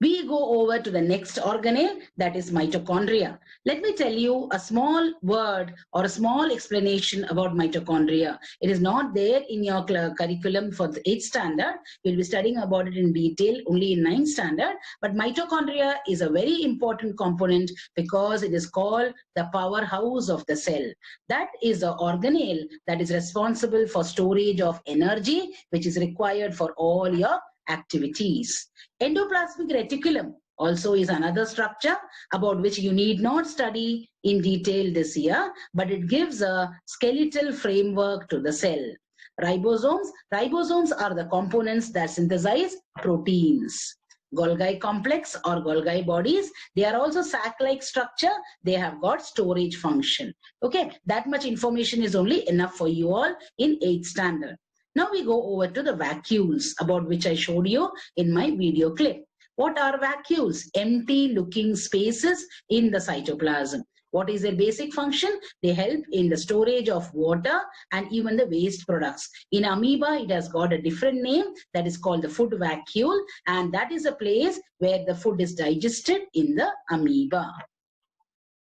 We go over to the next organelle, that is mitochondria. Let me tell you a small word or a small explanation about mitochondria. It is not there in your curriculum for the 8th standard. You'll be studying about it in detail only in 9th standard. But mitochondria is a very important component because it is called the powerhouse of the cell. That is the organelle that is responsible for storage of energy, which is required for all your activities. Endoplasmic reticulum also is another structure about which you need not study in detail this year, but it gives a skeletal framework to the cell. Ribosomes are the components that synthesize proteins. Golgi complex or Golgi bodies, they are also sac-like structure. They have got storage function. Okay, that much information is only enough for you all in 8th standard. Now we go over to the vacuoles about which I showed you in my video clip. What are vacuoles? Empty looking spaces in the cytoplasm. What is their basic function? They help in the storage of water and even the waste products. In amoeba, it has got a different name that is called the food vacuole, and that is a place where the food is digested in the amoeba.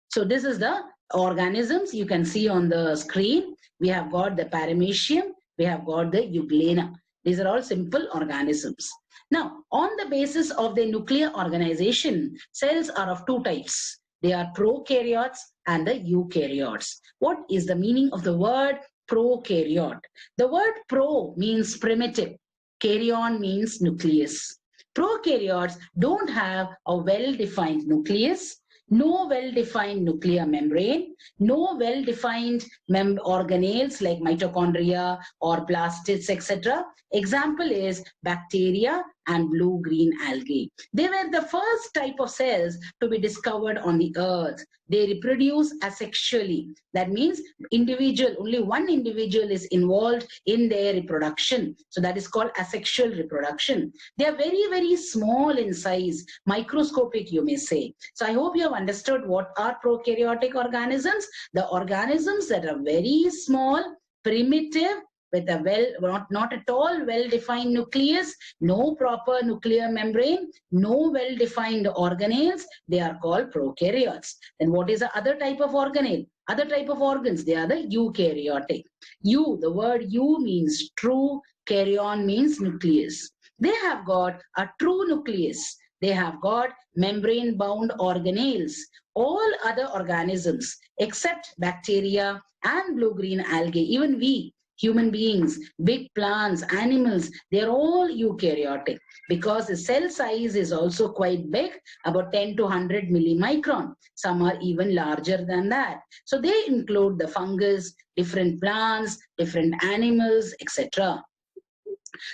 So this is the organisms you can see on the screen. We have got the paramecium. We have got the euglena. These are all simple organisms. Now, on the basis of the nuclear organization, cells are of two types. They are prokaryotes and the eukaryotes. What is the meaning of the word prokaryote? The word pro means primitive. Karyon means nucleus. Prokaryotes don't have a well-defined nucleus, no well-defined nuclear membrane, no well-defined organelles like mitochondria or plastids, etc. Example is bacteria and blue-green algae. They were the first type of cells to be discovered on the earth. They reproduce asexually. That means only one individual is involved in their reproduction. So that is called asexual reproduction. They are very, very small in size, microscopic you may say. So I hope you have understood what are prokaryotic organisms. The organisms that are very small, primitive, with a not at all well-defined nucleus, no proper nuclear membrane, no well-defined organelles, they are called prokaryotes. Then what is the other type of organelle? Other type of organs, they are the eukaryotic. The word eu means true, karyon means nucleus. They have got a true nucleus. They have got membrane-bound organelles. All other organisms except bacteria and blue-green algae, even we, human beings, big plants, animals, they're all eukaryotic because the cell size is also quite big, about 10 to 100 millimicron. Some are even larger than that. So they include the fungus, different plants, different animals, etc.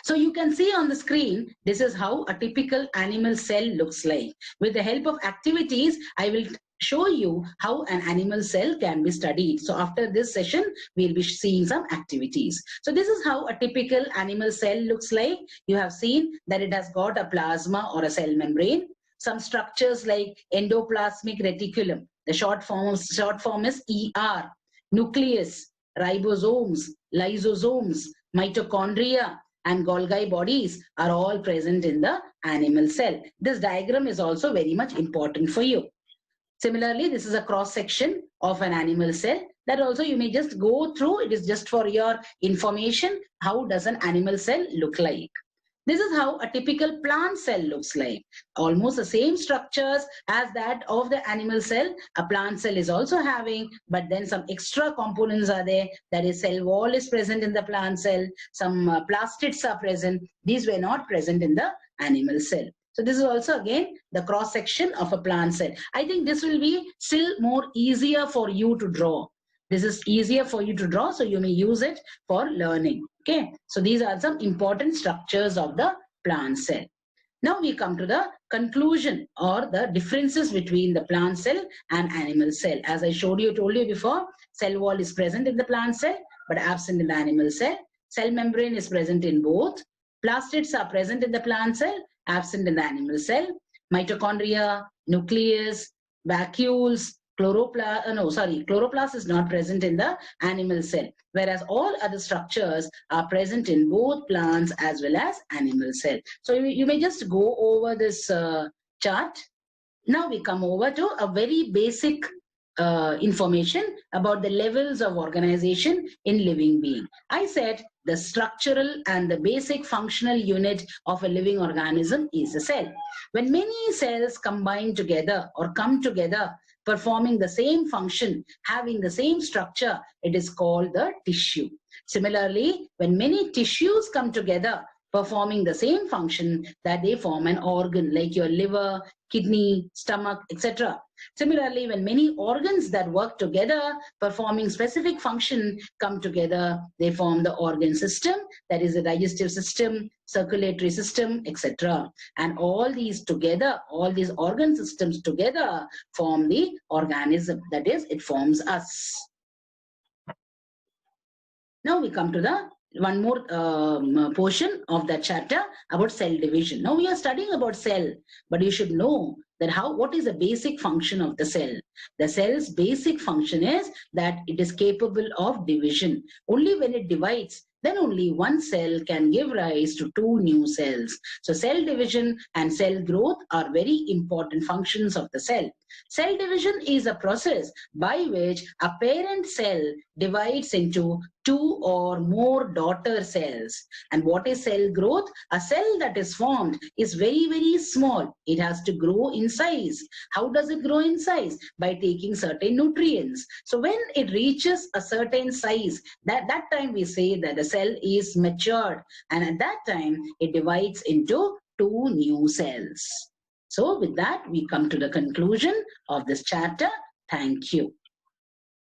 So you can see on the screen, this is how a typical animal cell looks like. With the help of activities, I will show you how an animal cell can be studied. So after this session, we'll be seeing some activities. So this is how a typical animal cell looks like. You have seen that it has got a plasma or a cell membrane. Some structures like endoplasmic reticulum. The short form is ER. Nucleus, ribosomes, lysosomes, mitochondria, and Golgi bodies are all present in the animal cell. This diagram is also very much important for you. Similarly, this is a cross section of an animal cell that also you may just go through. It is just for your information. How does an animal cell look like? This is how a typical plant cell looks like. Almost the same structures as that of the animal cell. A plant cell is also having, but then some extra components are there. That is, cell wall is present in the plant cell. Some plastids are present. These were not present in the animal cell. So this is also again the cross section of a plant cell. I think this will be still more easier for you to draw. This is easier for you to draw, so you may use it for learning. Okay, so these are some important structures of the plant cell. Now we come to the conclusion or the differences between the plant cell and animal cell. As I told you before, cell wall is present in the plant cell but absent in the animal cell. Cell membrane is present in both. Plastids are present in the plant cell, absent in the animal cell. Mitochondria, nucleus, vacuoles, chloroplast is not present in the animal cell, whereas all other structures are present in both plants as well as animal cell. So you may just go over this chart. Now we come over to a very basic information about the levels of organization in living being. I said the structural and the basic functional unit of a living organism is a cell. When many cells combine together or come together performing the same function, having the same structure, it is called the tissue. Similarly, when many tissues come together performing the same function, that they form an organ, like your liver, kidney, stomach, etc. Similarly, when many organs that work together performing specific function come together, they form the organ system, that is the digestive system, circulatory system, etc. And all these together, all these organ systems together form the organism, that is, it forms us. Now we come to the one more portion of that chapter about cell division. Now we are studying about cell, but you should know that what is the basic function of the cell. The cell's basic function is that it is capable of division. Only when it divides, then only one cell can give rise to two new cells. So cell division and cell growth are very important functions of the cell. Cell division is a process by which a parent cell divides into two or more daughter cells. And what is cell growth? A cell that is formed is very, very small. It has to grow in size. How does it grow in size? By taking certain nutrients. So when it reaches a certain size, that time we say that the cell is matured. And at that time, it divides into two new cells. So with that, we come to the conclusion of this chapter. Thank you.